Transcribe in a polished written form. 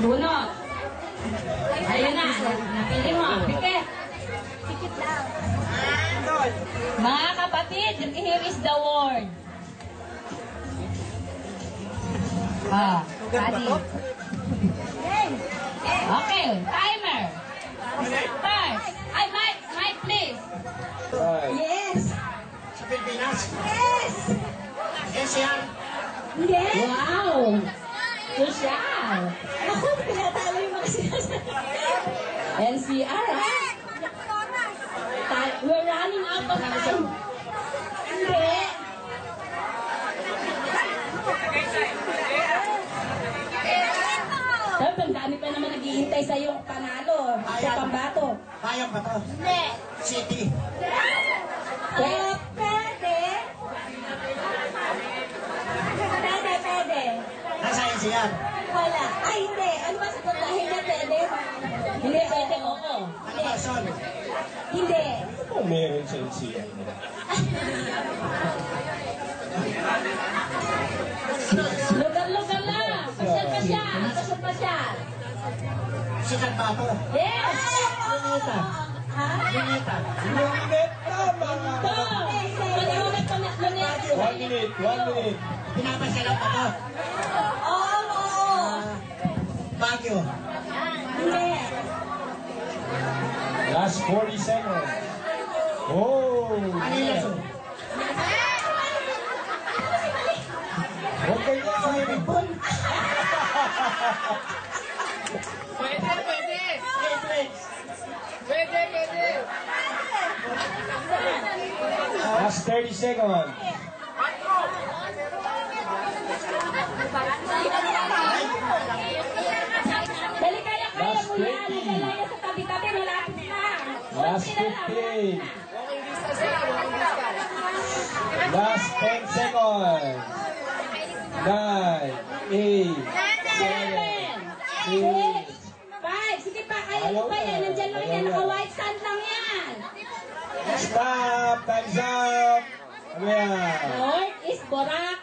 Bunot. Ayun na. Napili mo. Pikit. Pikit lang. Mga kapatid, here is the word. Ready? Okay, timer. Start. Ay, Mike, please. Yes. Sa Pilipinas? Yes. Yes, yan. Yes. Wow. Social. Ako, pinatalo yung mga sinasabi. NCR, ha? We're running out of time. Hindi. Dapat ang dami pa naman naghihintay sa iyong panalo. Sa pambato. Bayan ba to? Hindi. City. Pwede. Pwede. Nasaan yan? Wala. Ay, hindi. Ano ba sagot na? Hindi pwede. Hindi pwede, oo. Ano ba, son? Hindi. Kung meron sa NCR. Lugar-lugar lang. Pasyal. Sikat ba ito? Yes! Luneta. Ha? Luneta. Lunit! Tama! Ito! Pag-iulit pa luneta. 1 minute, 1 minute. Pinapasalaw pa to. Oo. Baguio. Hindi. Last 40 seconds. Oh! Manila. Huwag kayo swimming pool. Pwede. Last 30 seconds. Dali kaya Last mo yan. 20. Kaya sa tabi-tabi, malapit na. Last 15. Last 10 seconds. 9, 8, 7, 6. 5. Sige pa, kaya mo pa yan. Nandiyan lang yan. Naka-white sand lang yan. Stop! Time's up! Ano yan? North is Borac.